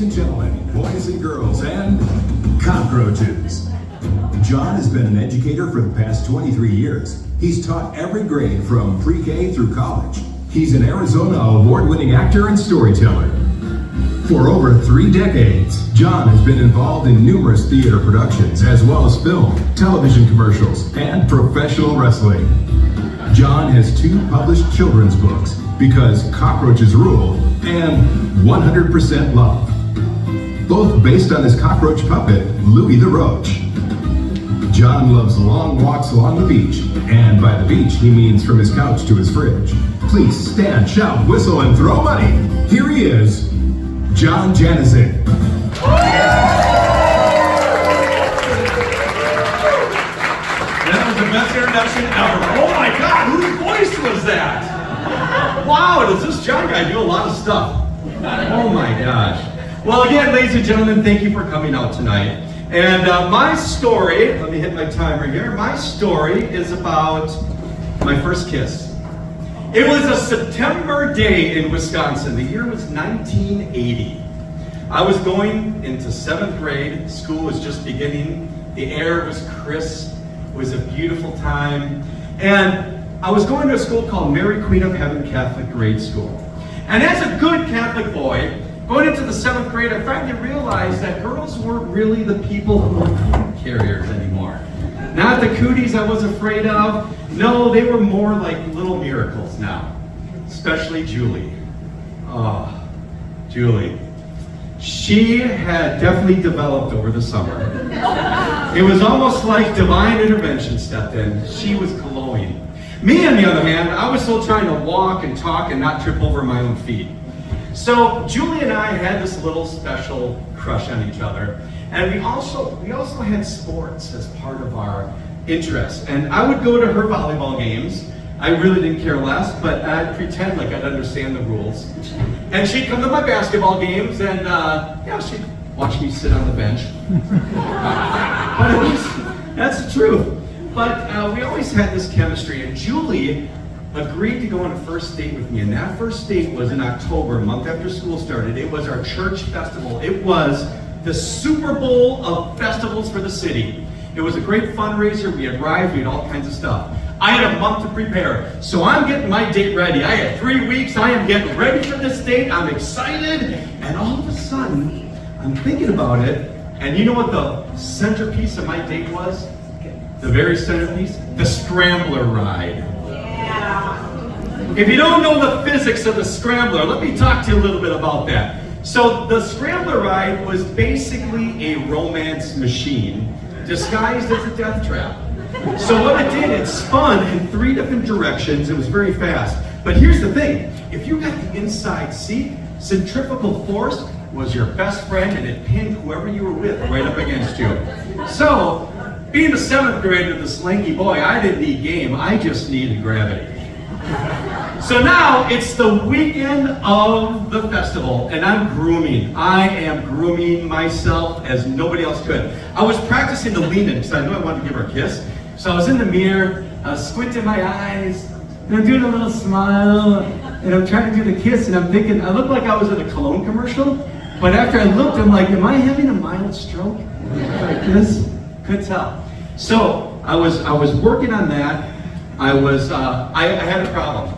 and gentlemen, boys and girls, and cockroaches. John has been an educator for the past 23 years. He's taught every grade from pre-K through college. He's an Arizona award-winning actor and storyteller. For over 3 decades, John has been involved in numerous theater productions, as well as film, television commercials, and professional wrestling. John has 2 published children's books, Because Cockroaches Rule and 100% Love, both based on his cockroach puppet, Louie the Roach. John loves long walks along the beach, and by the beach he means from his couch to his fridge. Please stand, shout, whistle, and throw money. Here he is, John Janison. That was the best introduction ever. Oh my God, whose voice was that? Wow, does this John guy do a lot of stuff? Oh my gosh. Well, again, ladies and gentlemen, thank you for coming out tonight. And my story, let me hit my timer here. My story is about my first kiss. It was a September day in Wisconsin. The year was 1980. I was going into 7th grade. School was just beginning. The air was crisp. It was a beautiful time. And I was going to a school called Mary Queen of Heaven Catholic Grade School. And as a good Catholic boy, going into the 7th grade, I finally realized that girls weren't really the people who were food carriers anymore. Not the cooties I was afraid of. No, they were more like little miracles now. Especially Julie. Oh, Julie. She had definitely developed over the summer. It was almost like divine intervention stepped in. She was glowing. Me, on the other hand, I was still trying to walk and talk and not trip over my own feet. So Julie and I had this little special crush on each other, and we also had sports as part of our interests. And I would go to her volleyball games. I really didn't care less, but I'd pretend like I'd understand the rules. And she'd come to my basketball games, and she'd watch me sit on the bench. But that's the truth. But we always had this chemistry, and Julie agreed to go on a first date with me, and that first date was in October, a month after school started. It was our church festival. It was the Super Bowl of festivals for the city. It was a great fundraiser. We had rides, we had all kinds of stuff. I had a month to prepare, so I'm getting my date ready. I had 3 weeks. I am getting ready for this date. I'm excited, and all of a sudden, I'm thinking about it, and you know what the centerpiece of my date was? The very centerpiece? The Scrambler ride. If you don't know the physics of the Scrambler, let me talk to you a little bit about that. So the Scrambler ride was basically a romance machine disguised as a death trap. So what it did, it spun in 3 different directions. It was very fast. But here's the thing. If you got the inside seat, centrifugal force was your best friend, and it pinned whoever you were with right up against you. So, being a 7th grader, this lanky boy, I didn't need game. I just needed gravity. So now it's the weekend of the festival, and I'm grooming. I am grooming myself as nobody else could. I was practicing to lean in because I knew I wanted to give her a kiss. So I was in the mirror, I was squinting my eyes, and I'm doing a little smile, and I'm trying to do the kiss, and I'm thinking, I looked like I was in a cologne commercial, but after I looked, I'm like, am I having a mild stroke? Like this? Couldn't tell. So I was working on that. I had a problem.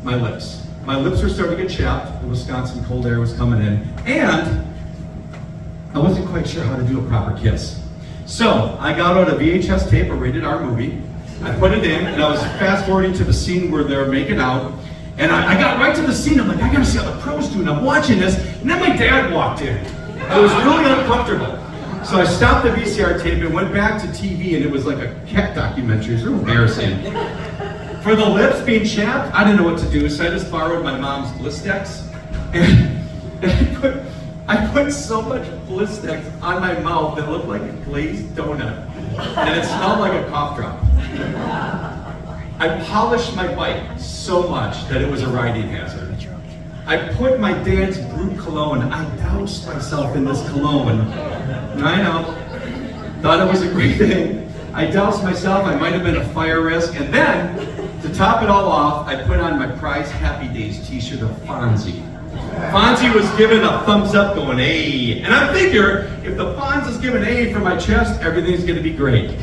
My lips. My lips were starting to get chapped. The Wisconsin cold air was coming in. And I wasn't quite sure how to do a proper kiss. So I got out a VHS tape, a rated R movie. I put it in, and I was fast forwarding to the scene where they're making out. And I got right to the scene. I'm like, I gotta see how the pros do. And I'm watching this. And then my dad walked in. I was really uncomfortable. So I stopped the VCR tape and went back to TV, and it was like a cat documentary. It was real embarrassing. For the lips being chapped, I didn't know what to do, so I just borrowed my mom's Blistex, and I put so much Blistex on my mouth that it looked like a glazed donut, and it smelled like a cough drop. I polished my bike so much that it was a riding hazard. I put my dad's Brute cologne. I doused myself in this cologne. And I know, thought it was a great thing. I doused myself. I might have been a fire risk. And then, to top it all off, I put on my Prize Happy Days t-shirt of Fonzie. Fonzie was giving a thumbs up going, hey. And I figure, if the Fonz is giving A for my chest, everything's gonna be great.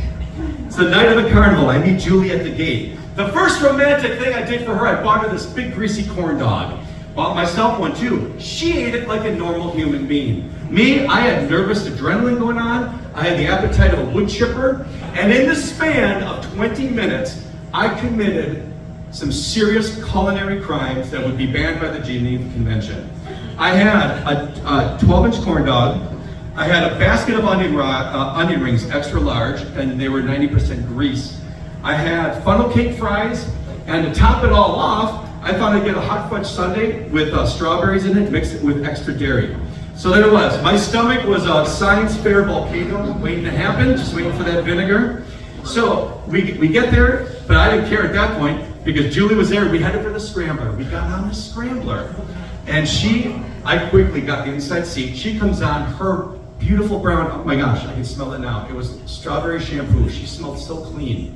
It's the night of the carnival. I meet Julie at the gate. The first romantic thing I did for her, I bought her this big greasy corn dog. Bought myself one too. She ate it like a normal human being. Me, I had nervous adrenaline going on. I had the appetite of a wood chipper. And in the span of 20 minutes, I committed some serious culinary crimes that would be banned by the Geneva Convention. I had a 12-inch corn dog. I had a basket of onion rings, extra large, and they were 90% grease. I had funnel cake fries, and to top it all off, I thought I'd get a hot fudge sundae with strawberries in it, mixed it with extra dairy. So there it was. My stomach was a science fair volcano waiting to happen, just waiting for that vinegar. So we get there, but I didn't care at that point because Julie was there. We headed for the scrambler. We got on the scrambler. And I quickly got the inside seat. She comes on, her beautiful brown, oh my gosh, I can smell it now. It was strawberry shampoo. She smelled so clean.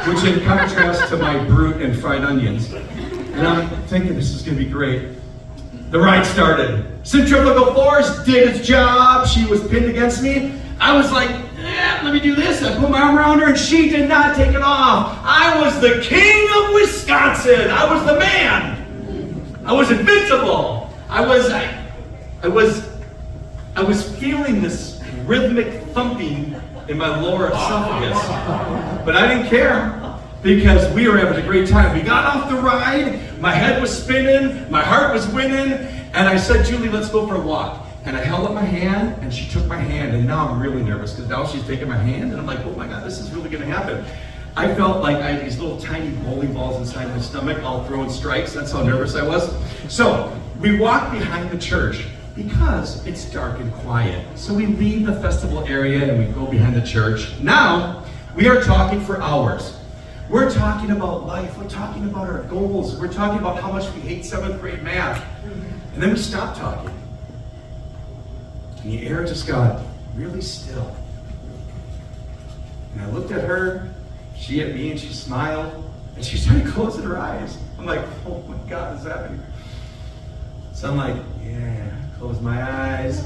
Which in contrast to my brute and fried onions. And I'm thinking this is gonna be great. The ride started. Centrifugal force did its job. She was pinned against me. I was like, let me do this. I put my arm around her and she did not take it off. I was the king of Wisconsin. I was the man. I was invincible. I was feeling this rhythmic thumping in my lower esophagus. But I didn't care because we were having a great time. We got off the ride, my head was spinning, my heart was winning, and I said, Julie, let's go for a walk. And I held up my hand, and she took my hand, and now I'm really nervous because now she's taking my hand, and I'm like, oh my God, this is really gonna happen. I felt like I had these little tiny bowling balls inside my stomach, all throwing strikes. That's how nervous I was. So we walked behind the church because it's dark and quiet. So we leave the festival area and we go behind the church. Now we are talking for hours. We're talking about life. We're talking about our goals. We're talking about how much we hate 7th grade math. And then we stopped talking. And the air just got really still. And I looked at her. She at me and she smiled and she started closing her eyes. I'm like, oh my God, what's happening? So I'm like, yeah, close my eyes.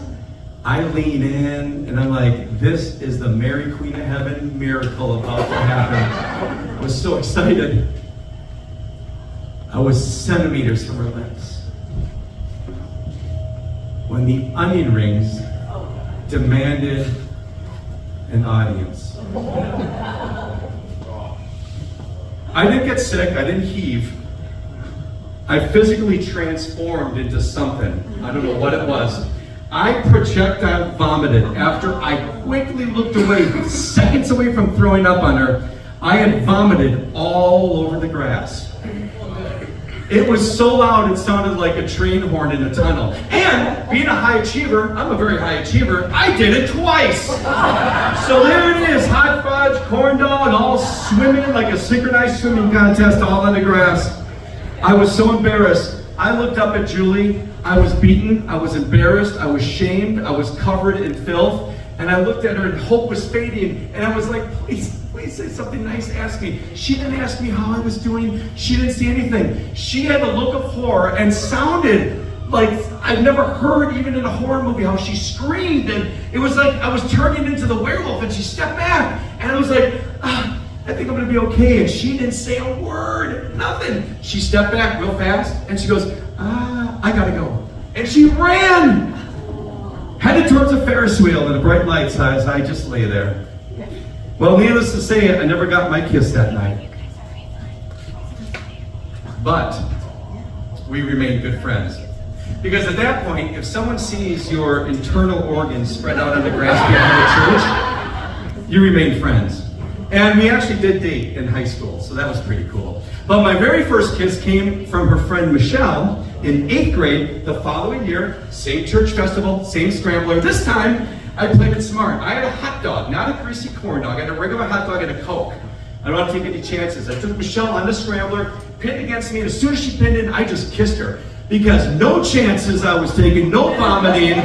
I lean in and I'm like, this is the Mary Queen of Heaven miracle about to happen. I was so excited. I was centimeters from her lips. When the onion rings demanded an audience. I didn't get sick, I didn't heave. I physically transformed into something. I don't know what it was. I projectile vomited after I quickly looked away, seconds away from throwing up on her. I had vomited all over the grass. It was so loud it sounded like a train horn in a tunnel. And being a high achiever, I'm a very high achiever, I did it twice. So there it is, hot fudge, corn dog, all swimming like a synchronized swimming contest all on the grass. I was so embarrassed. I looked up at Julie. I was beaten, I was embarrassed, I was shamed, I was covered in filth. And I looked at her and hope was fading. And I was like, please say something nice, ask me. She didn't ask me how I was doing. She didn't see anything. She had a look of horror and sounded like I've never heard even in a horror movie how she screamed. And it was like I was turning into the werewolf and she stepped back. And I was like, I think I'm gonna be okay. And she didn't say a word, nothing. She stepped back real fast and she goes, I gotta go. And she ran, headed towards a Ferris wheel and the bright lights as I just lay there. Well, needless to say, I never got my kiss that night. But we remained good friends. Because at that point, if someone sees your internal organs spread out on the grass behind the church, you remain friends. And we actually did date in high school, so that was pretty cool. But my very first kiss came from her friend Michelle in 8th grade the following year, same church festival, same scrambler. This time, I played it smart. I had a hot dog, not a greasy corn dog. I had a regular hot dog and a Coke. I don't want to take any chances. I took Michelle on the scrambler, pinned against me, and as soon as she pinned in, I just kissed her. Because no chances I was taking, no vomiting,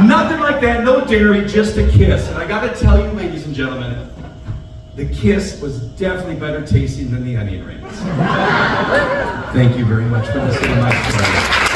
nothing like that, no dairy, just a kiss. And I gotta tell you, ladies and gentlemen, the kiss was definitely better tasting than the onion rings. Thank you very much for listening to my story.